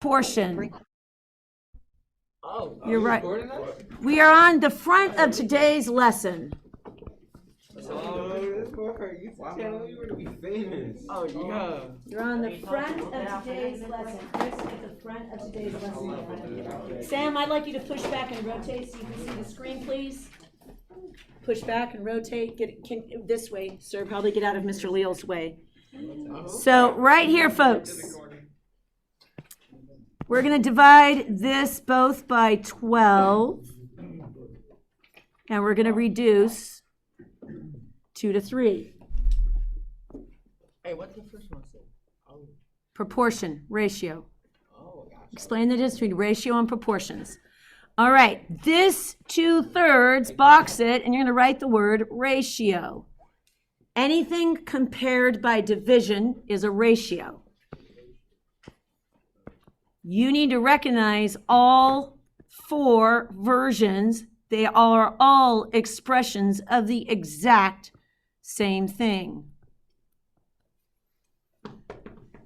proportion. Oh, you're right. We are on the front of today's lesson. You were to be famous. Oh, yeah. You're on the front of today's lesson. Chris, at the front of today's lesson. Sam, I'd like you to push back and rotate so you can see the screen, please. Push back and rotate. Get this way, sir. Probably get out of Mr. Leal's way. So right here, folks, we're going to divide this both by 12, and we're going to reduce 2 to 3. Hey, what's the first one say? Oh. Proportion, ratio. Oh, gotcha. Explain the difference between ratio and proportions. All right, this 2/3, box it, and you're going to write the word ratio. Anything compared by division is a ratio. You need to recognize all 4 versions. They are all expressions of the exact same thing.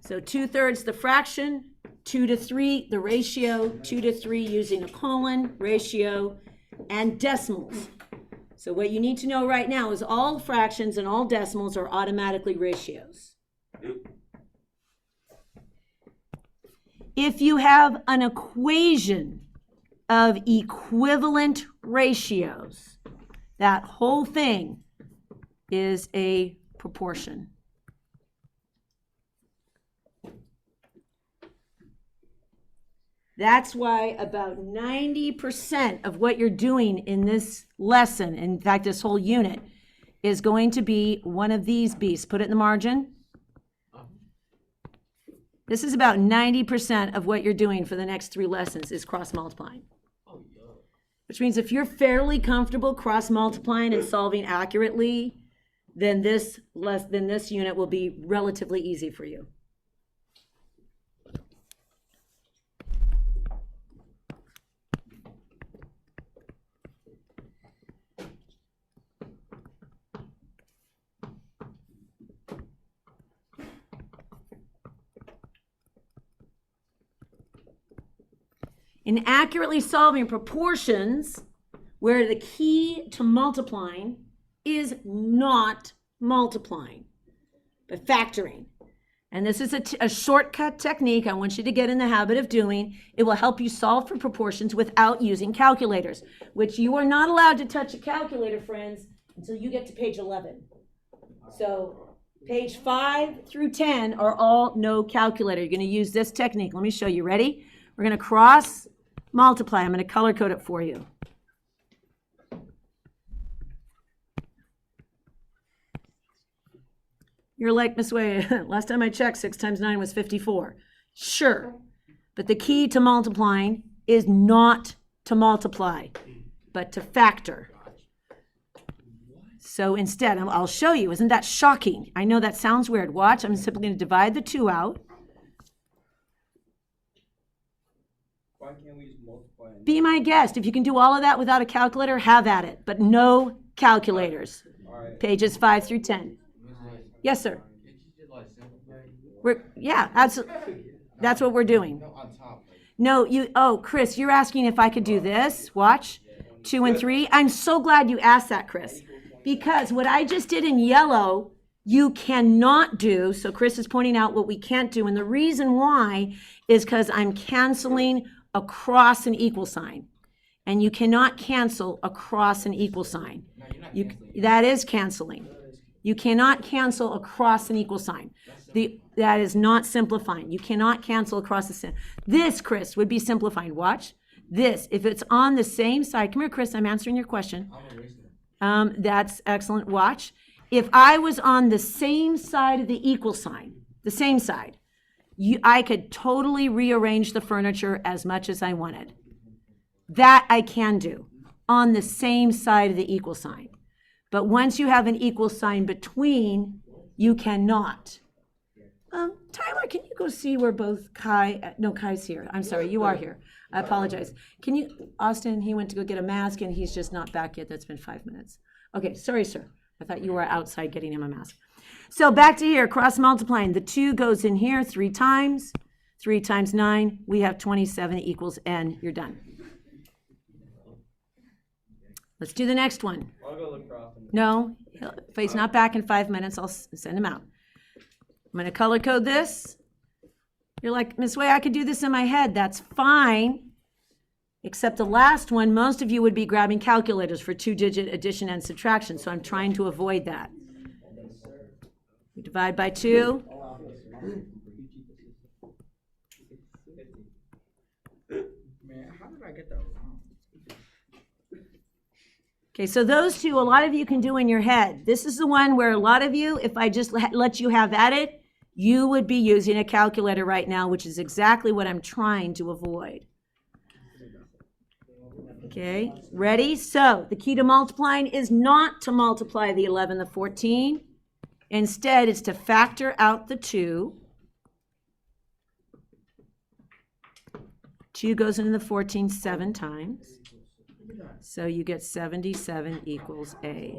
So 2/3 the fraction, 2 to 3 the ratio, 2 to 3 using a colon, ratio, and decimals. So what you need to know right now is all fractions and all decimals are automatically ratios. If you have an equation of equivalent ratios, that whole thing is a proportion. That's why about 90% of what you're doing in this lesson, in fact, this whole unit, is going to be one of these beasts. Put it in the margin. This is about 90% of what you're doing for the next 3 lessons is cross-multiplying. Which means if you're fairly comfortable cross-multiplying and solving accurately, then this unit will be relatively easy for you. In accurately solving proportions, where the key to multiplying is not multiplying, but factoring. And this is a shortcut technique I want you to get in the habit of doing. It will help you solve for proportions without using calculators, which you are not allowed to touch a calculator, friends, until you get to page 11. So page 5 through 10 are all no calculator. You're going to use this technique. Let me show you. Ready? We're going to cross multiply. I'm going to color code it for you. You're like, Miss Way, last time I checked, 6 times 9 was 54. Sure, but the key to multiplying is not to multiply, but to factor. So instead, I'll show you. Isn't that shocking? I know that sounds weird. Watch, I'm simply going to divide the 2 out. Why can't we just multiply? Be my guest. If you can do all of that without a calculator, have at it, but no calculators. Pages 5 through 10. Yes, sir. That's what we're doing. No, Chris, you're asking if I could do this. Watch, 2 and 3. I'm so glad you asked that, Chris, because what I just did in yellow, you cannot do. So Chris is pointing out what we can't do, and the reason why is because I'm canceling across an equal sign, and you cannot cancel across an equal sign. That is canceling. You cannot cancel across an equal sign. That is not simplifying. You cannot cancel across the sign. This, Chris, would be simplifying. Watch. This, if it's on the same side. Come here, Chris. I'm answering your question. That's excellent. Watch. If I was on the same side of the equal sign, the same side, I could totally rearrange the furniture as much as I wanted. That I can do on the same side of the equal sign. But once you have an equal sign between, you cannot. Tyler, can you go see where both Kai's here. I'm sorry, you are here. I apologize. Can you, Austin, he went to go get a mask and he's just not back yet. That's been 5 minutes. Okay, sorry, sir. I thought you were outside getting him a mask. So back to here, cross multiplying. The 2 goes in here 3 times. 3 times 9, we have 27 equals n. You're done. Let's do the next one. I'll go look for Austin. No, if he's not back in 5 minutes, I'll send him out. I'm going to color code this. You're like, Miss Way, I could do this in my head. That's fine. Except the last one, most of you would be grabbing calculators for 2-digit addition and subtraction, so I'm trying to avoid that. We divide by 2. Man, how did I get that wrong? Okay, so those two, a lot of you can do in your head. This is the one where a lot of you, if I just let you have at it, you would be using a calculator right now, which is exactly what I'm trying to avoid. Okay, ready? So the key to multiplying is not to multiply the 11, the 14. Instead, it's to factor out the 2. 2 goes into the 14 7 times. So you get 77 equals A.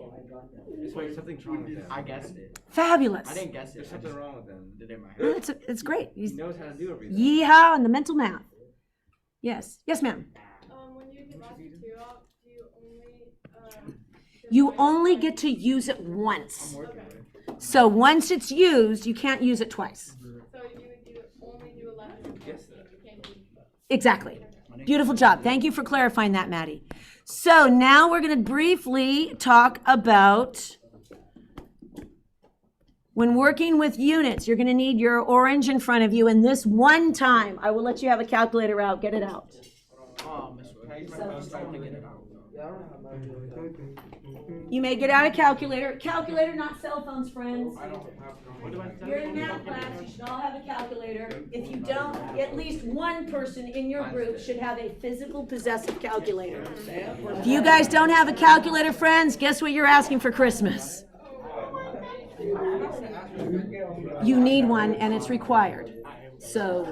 Wait, something's wrong with that. I guessed it. Fabulous. I didn't guess it. There's something wrong with them. Did it in my No, head. it's great. He knows how to do everything. Yeehaw on the mental math. Yes. Yes, ma'am. When you divide the 2 out, do you only You only get to use it once. Okay. So once it's used, you can't use it twice. So you would only do 11 and 14. You can't do Exactly. Beautiful job. Thank you for clarifying that, Maddie. So now we're going to briefly talk about when working with units, you're going to need your orange in front of you. And this one time, I will let you have a calculator out. Get it out. Oh, Miss Way. I want to get it out. You may get out a calculator. Calculator, not cell phones, friends. What do I You're in math class, you should all have a calculator. If you don't, at least one person in your group should have a physical possessive calculator. If you guys don't have a calculator, friends, guess what you're asking for Christmas? You need one, and it's required. So,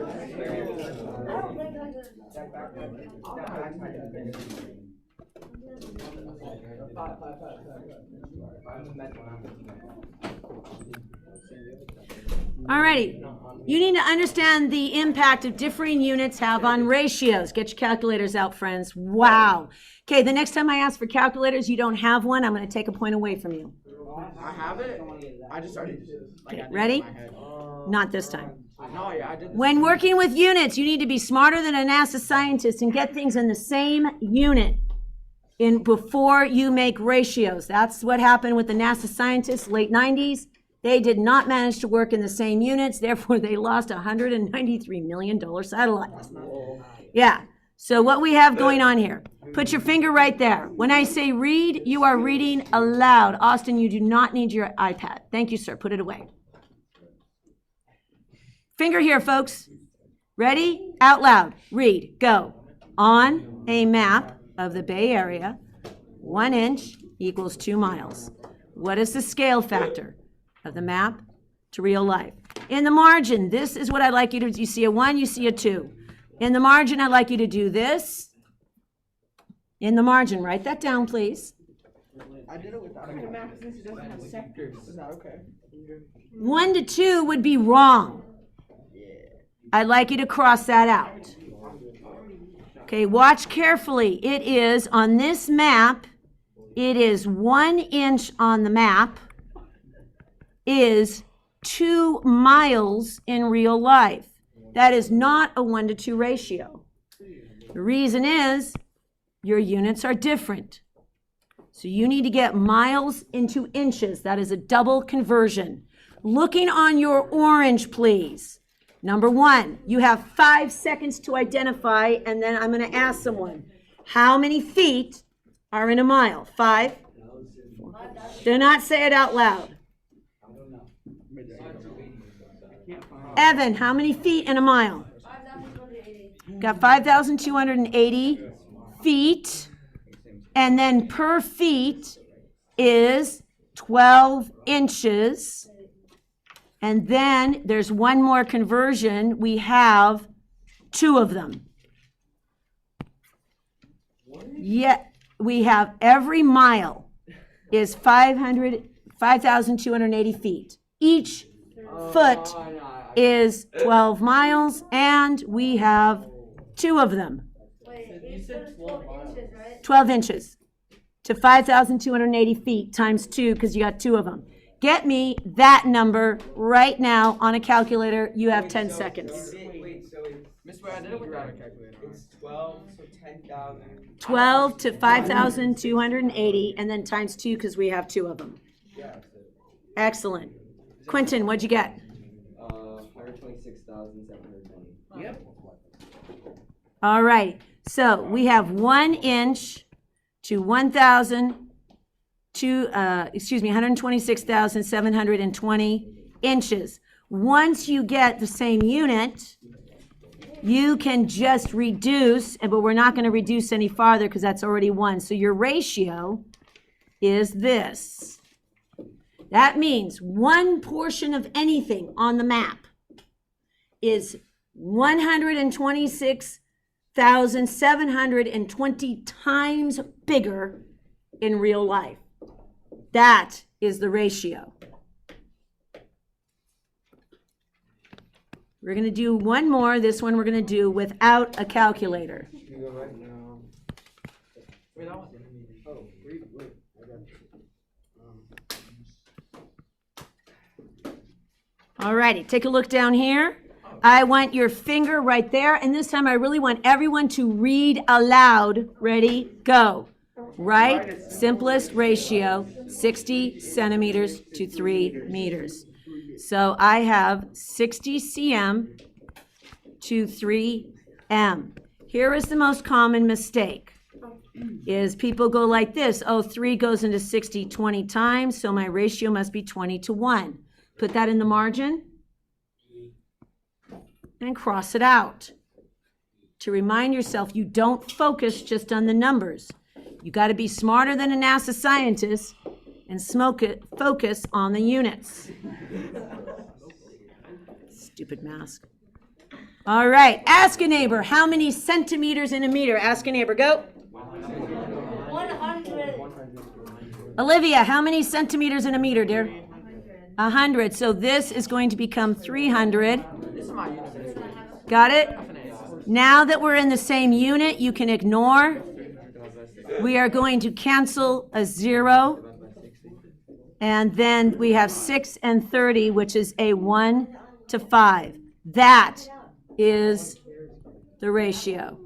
alrighty. You need to understand the impact of differing units have on ratios. Get your calculators out, friends. Wow. Okay, the next time I ask for calculators, you don't have one, I'm going to take a point away from you. I have it. I just started. Okay, ready? Not this time. No, yeah, I did. When working with units, you need to be smarter than a NASA scientist and get things in the same unit before you make ratios. That's what happened with the NASA scientists, late 90s. They did not manage to work in the same units, therefore they lost a $193 million satellite. Yeah, so what we have going on here, put your finger right there. When I say read, you are reading aloud. Austin, you do not need your iPad. Thank you, sir. Put it away. Finger here, folks. Ready? Out loud. Read. Go. On a map of the Bay Area, 1 inch equals 2 miles. What is the scale factor of the map to real life? In the margin, this is what I'd like you to do. You see a 1, you see a 2. In the margin, I'd like you to do this. In the margin, write that down, please. I did it without a map since it doesn't have sectors. Is that okay? 1 to 2 would be wrong. I'd like you to cross that out. Okay, watch carefully. It is on this map, it is 1 inch on the map, is 2 miles in real life. That is not a 1 to 2 ratio. The reason is your units are different. So you need to get miles into inches. That is a double conversion. Looking on your orange, please. Number 1, you have 5 seconds to identify, and then I'm going to ask someone, how many feet are in a mile? 5? Do not say it out loud. Evan, how many feet in a mile? 5,280. Got 5,280 feet, and then per feet is 12 inches. And then there's one more conversion. We have 2 of them. Yet we have every mile is 5,280 feet. Each foot is 12 miles, and we have 2 of them. Wait, 8 inches, right? 12 inches to 5,280 feet times 2, because you got 2 of them. Get me that number right now on a calculator. You have 10 seconds. Wait, so it's Miss Way, I did it without a calculator. it's 12, so 10,000. 12 to 5,280, and then times 2 because we have 2 of them. Yeah, Excellent. Quentin, what'd you get? 126,720. Yep. All right. So we have 1 inch to 126,720 inches. Once you get the same unit, you can just reduce, but we're not going to reduce any farther because that's already 1. So your ratio is this. That means one portion of anything on the map is 126,720 times bigger in real life. That is the ratio. We're going to do one more. This one we're going to do without a calculator. You go right now. Wait, that was Oh, wait, I got you. All righty, take a look down here. I want your finger right there, and this time I really want everyone to read aloud. Ready, go. Right, simplest ratio, 60 centimeters to 3 meters. So I have 60 cm to 3 m. Here is the most common mistake, is people go like this. Oh, 3 goes into 60 20 times, so my ratio must be 20 to 1. Put that in the margin and cross it out. To remind yourself, you don't focus just on the numbers. You got to be smarter than a NASA scientist and focus on the units. Stupid mask. All right, ask a neighbor, how many centimeters in a meter? Ask a neighbor, go. 100. Olivia, how many centimeters in a meter, dear? 100. So this is going to become 300. This is my unit. Got it? Now that we're in the same unit, you can ignore. We are going to cancel a 0. And then we have 6 and 30, which is a 1 to 5. That is the ratio.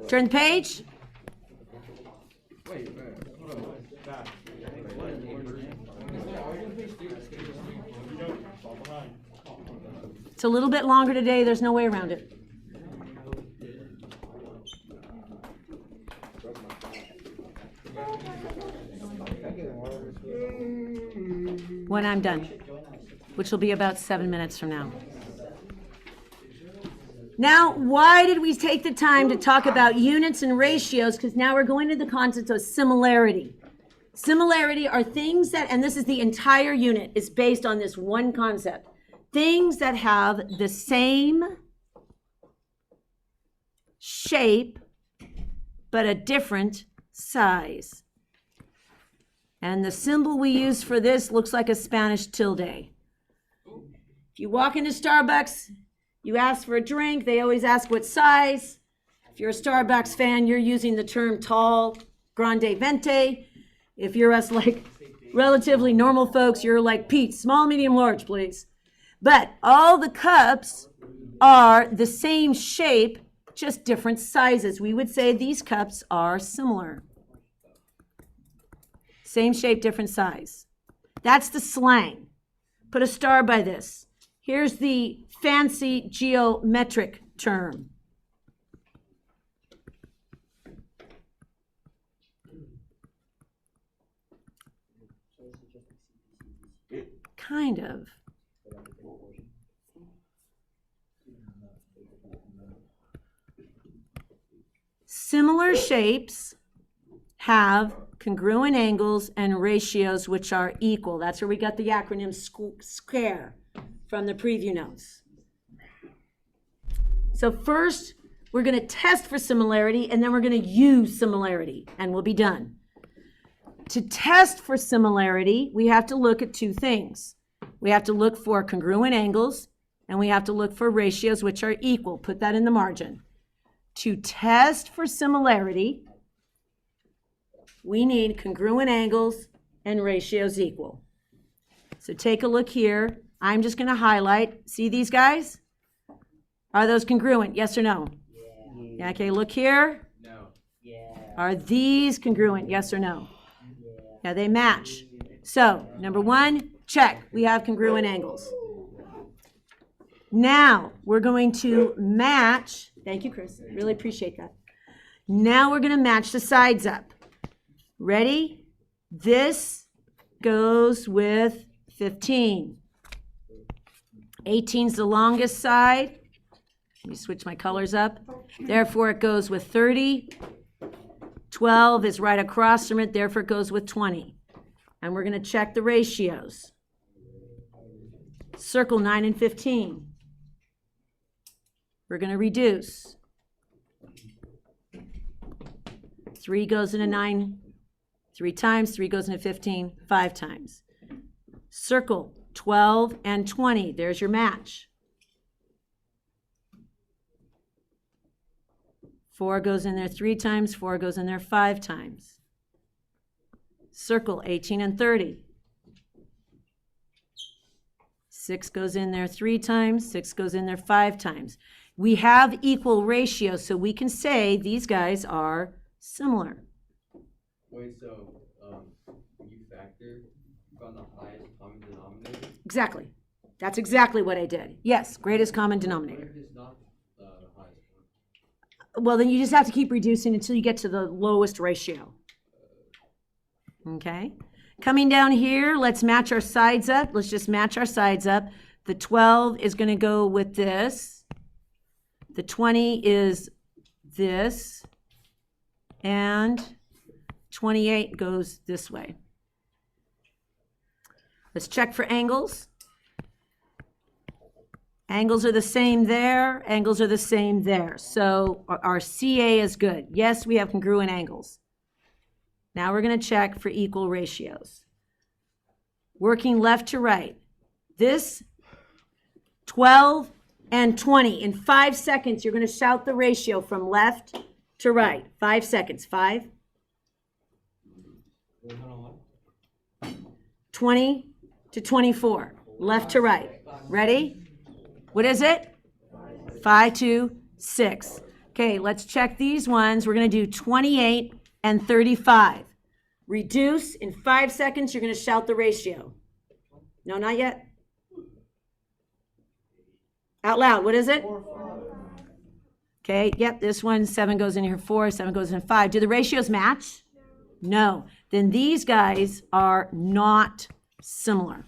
Turn the page. Wait, hold on. It's a little bit longer today. There's no way around it. When I'm done, which will be about 7 minutes from now. Now, why did we take the time to talk about units and ratios? Because now we're going to the concept of similarity. Similarity are things that, and this is the entire unit, is based on this one concept. Things that have the same shape, but a different size. And the symbol we use for this looks like a Spanish tilde. If you walk into Starbucks, you ask for a drink, they always ask what size. If you're a Starbucks fan, you're using the term tall, grande venti. If you're us like relatively normal folks, you're like, Pete, small, medium, large, please. But all the cups are the same shape, just different sizes. We would say these cups are similar. Same shape, different size. That's the slang. Put a star by this. Here's the fancy geometric term. Kind of. Similar shapes have congruent angles and ratios which are equal. That's where we got the acronym SQUARE from the preview notes. So first, we're going to test for similarity, and then we're going to use similarity, and we'll be done. to test for similarity, we have to look at two things. We have to look for congruent angles, and we have to look for ratios which are equal. Put that in the margin. To test for similarity, we need congruent angles and ratios equal. So take a look here. I'm just going to highlight. See these guys? Are those congruent? Yes or no? Yeah. Okay, look here. No. Are these congruent? Yes or no? Yeah, they match. So, number one, check. We have congruent angles. Now, we're going to match. Thank you, Chris. Really appreciate that. Now we're going to match the sides up. Ready? This goes with 15. 18 is the longest side. Let me switch my colors up. Therefore, it goes with 30. 12 is right across from it. Therefore, it goes with 20. And we're going to check the ratios. Circle 9 and 15. We're going to reduce. 3 goes into 9 3 times. 3 goes into 15 5 times. Circle 12 and 20. There's your match. 4 goes in there 3 times. 4 goes in there 5 times. Circle 18 and 30. 6 goes in there 3 times. 6 goes in there 5 times. We have equal ratios, so we can say these guys are similar. Wait, so when you factor from the highest common denominator? Exactly. That's exactly what I did. Yes, greatest common What denominator. if it's not the highest one? Well, then you just have to keep reducing until you get to the lowest ratio. Okay. Coming down here, let's match our sides up. Let's just match our sides up. The 12 is going to go with this. The 20 is this. And 28 goes this way. Let's check for angles. Angles are the same there. Angles are the same there. So our CA is good. Yes, we have congruent angles. Now we're going to check for equal ratios. Working left to right. This 12 and 20. In 5 seconds, you're going to shout the ratio from left to right. 5 seconds. 5. 20 to 24. Left to right. Ready? What is it? 5 to 6. Okay, let's check these ones. We're going to do 28 and 35. Reduce. In 5 seconds, you're going to shout the ratio. No, not yet. Out loud. What is it? Okay, yep, this one, 7 goes in here 4, 7 goes in 5. Do the ratios match? No. Then these guys are not similar.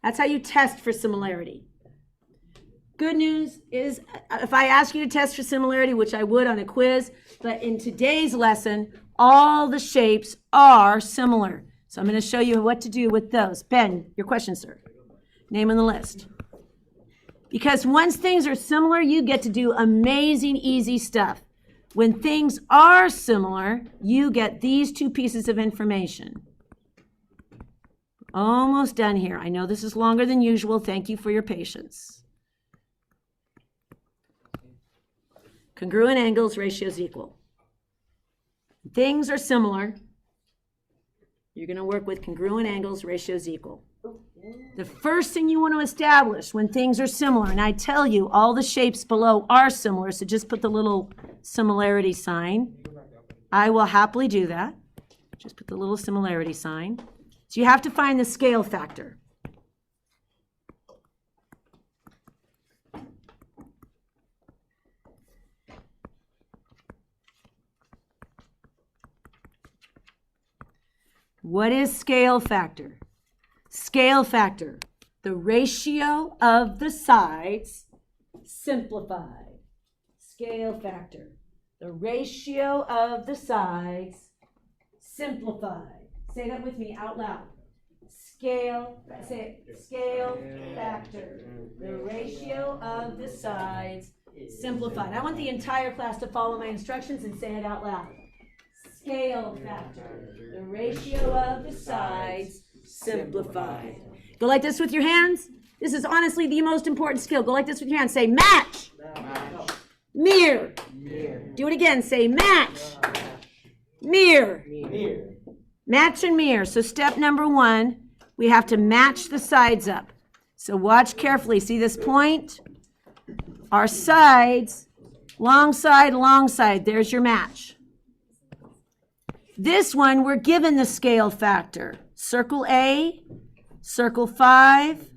That's how you test for similarity. Good news is, if I ask you to test for similarity, which I would on a quiz, but in today's lesson, all the shapes are similar. So I'm going to show you what to do with those. Ben, your question, sir. Name on the list. Because once things are similar, you get to do amazing, easy stuff. When things are similar, you get these 2 pieces of information. Almost done here. I know this is longer than usual. Thank you for your patience. Congruent angles, ratios equal. Things are similar. You're going to work with congruent angles, ratios equal. The first thing you want to establish when things are similar, and I tell you all the shapes below are similar, so just put the little similarity sign. I will happily do that. Just put the little similarity sign. So you have to find the scale factor. What is scale factor? Scale factor, the ratio of the sides simplified. Scale factor, the ratio of the sides simplified. Say that with me out loud. Scale, say it, scale factor, the ratio of the sides simplified. I want the entire class to follow my instructions and say it out loud. scale factor, the ratio of the sides simplified. Go like this with your hands. This is honestly the most important skill. Go like this with your hands. Say match. Mirror. Do it again. Say match. Mirror. Match and mirror. So step number 1, we have to match the sides up. So watch carefully. See this point? Our sides, long side. There's your match. This one, we're given the scale factor. Circle A, circle 5,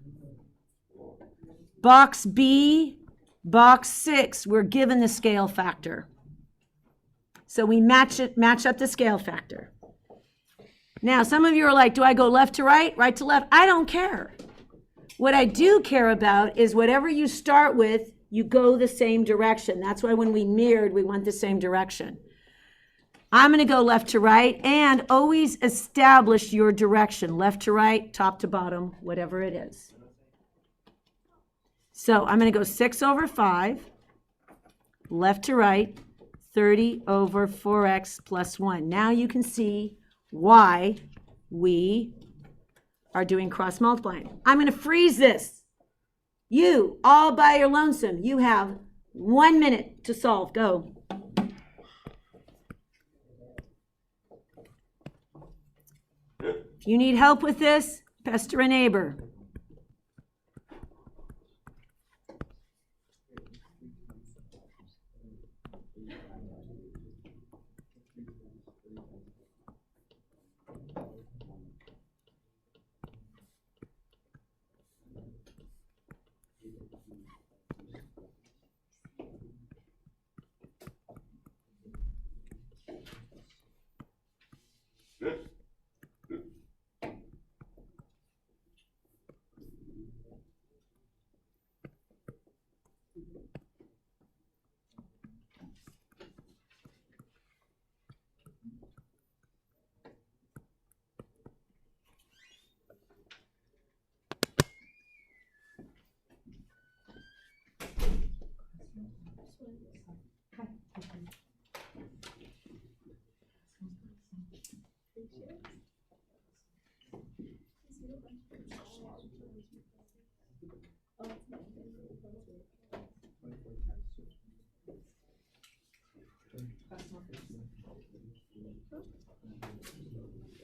box B, box 6, we're given the scale factor. So we match up the scale factor. Now, some of you are like, do I go left to right, right to left? I don't care. What I do care about is whatever you start with, you go the same direction. That's why when we mirrored, we went the same direction. I'm going to go left to right, and always establish your direction. Left to right, top to bottom, whatever it is. So I'm going to go 6 over 5, left to right, 30 over 4x plus 1. Now you can see why we are doing cross multiplying. I'm going to freeze this. You, all by your lonesome, you have 1 minute to solve. Go. If you need help with this, pester a neighbor.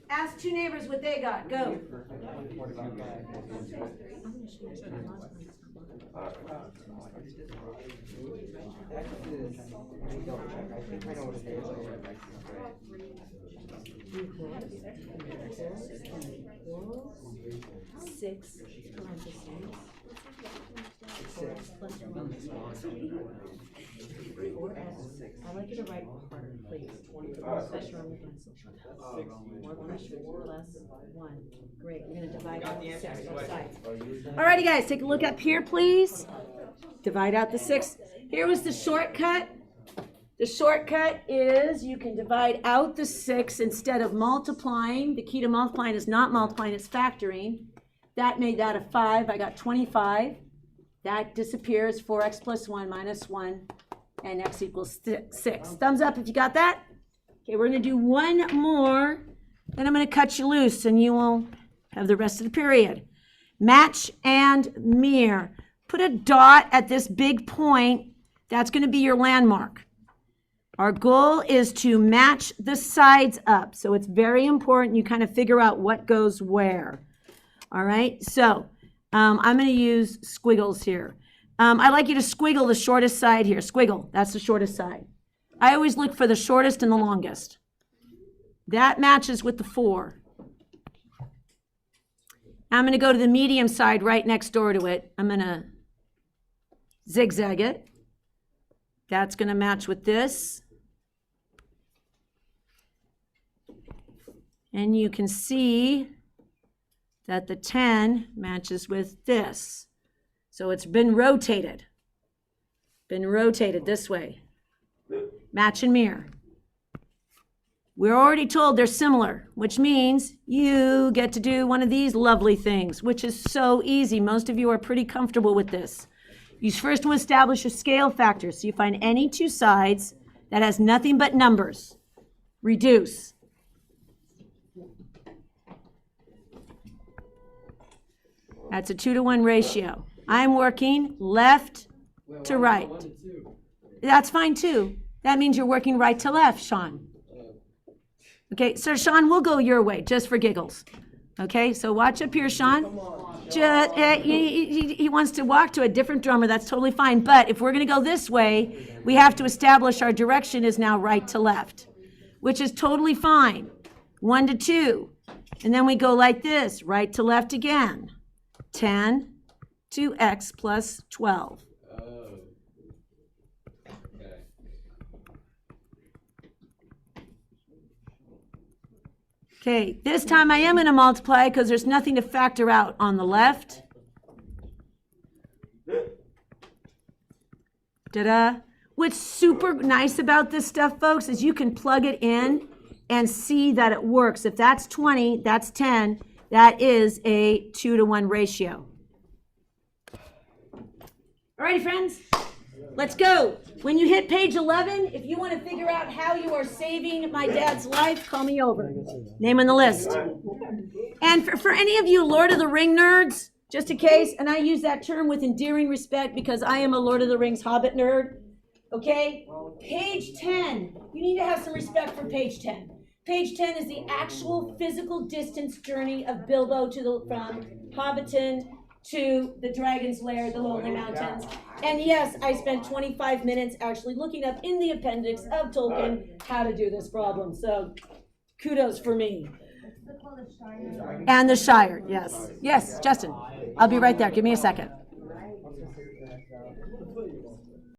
Ask 2 neighbors what they got. Go. Six parentheses. 4x. I like you to write harder, please. More pressure on the pencil. More pressure plus 1. Great. You're going to divide out the 6 both sides. Alrighty, guys, take a look up here, please. Divide out the 6. Here was the shortcut. The shortcut is you can divide out the 6 instead of multiplying. The key to multiplying is not multiplying, it's factoring. That made that a 5. I got 25. That disappears. 4x plus 1 minus 1. And x equals 6. Thumbs up if you got that. Okay, we're going to do one more. Then I'm going to cut you loose and you will have the rest of the period. Match and mirror. Put a dot at this big point. That's going to be your landmark. Our goal is to match the sides up. So it's very important you kind of figure out what goes where. All right, so I'm going to use squiggles here. I'd like you to squiggle the shortest side here. Squiggle, that's the shortest side. I always look for the shortest and the longest. That matches with the 4. Now I'm going to go to the medium side right next door to it. I'm going to zigzag it. That's going to match with this. And you can see that the 10 matches with this. So it's been rotated this way. Match and mirror. We're already told they're similar, which means you get to do one of these lovely things, which is so easy. Most of you are pretty comfortable with this. You first want to establish a scale factor. So you find any 2 sides that has nothing but numbers. reduce. That's a 2-to-1 ratio. I'm working left to right. That's fine too. That means you're working right to left, Sean. Okay, so Sean, we'll go your way just for giggles. Okay, so watch up here, Sean. He wants to walk to a different drummer. That's totally fine. But if we're going to go this way, we have to establish our direction is now right to left, which is totally fine. 1 to 2. And then we go like this, right to left again. 10 to x plus 12. Oh. Okay. Okay, this time I am going to multiply because there's nothing to factor out on the left. Ta-da. What's super nice about this stuff, folks, is you can plug it in and see that it works. If that's 20, that's 10. That is a 2-to-1 ratio. All righty, friends, let's go. When you hit page 11, if you want to figure out how you are saving my dad's life, call me over. Name on the list. And for any of you Lord of the Ring nerds, just in case, and I use that term with endearing respect because I am a Lord of the Rings Hobbit nerd, okay? Page 10, you need to have some respect for page 10. Page 10 is the actual physical distance journey of Bilbo from Hobbiton to the Dragon's Lair, the Lonely Mountains. And yes, I spent 25 minutes actually looking up in the appendix of Tolkien how to do this problem. So kudos for me. And the Shire, yes. Yes, Justin. I'll be right there. Give me a second.